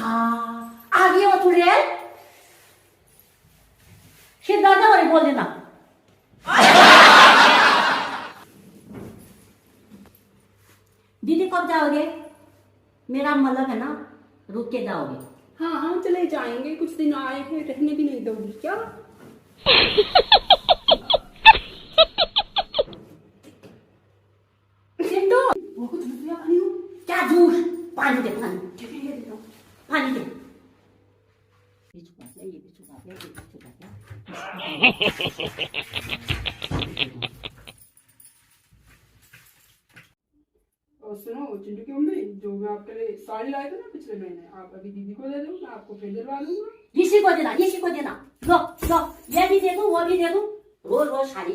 आ गया तू रे सिद्धार्थ और बोल देना दीदी कब जाओगे मेरा मतलब है ना रुक के जाओगे हाँ हाँ चले जाएंगे, कुछ दिन आए थे, रहने भी नहीं दोगी क्या? सिंधु वो कुछ दूसरा पानी हो क्या जूस पानी दे पानी दे ये छुपा दे ये भी छुपा दे ये भी छुपा दे और सुनो चिंटू की मम्मी, जो मैं आपके लिए साड़ी लाया था ना पिछले महीने, आप अभी दीदी को दे दो, मैं आपको फिर दिलवा दूंगा। इसी को देना लो लो ये भी दे दूं वो भी दे दूं रोज रोज साड़ी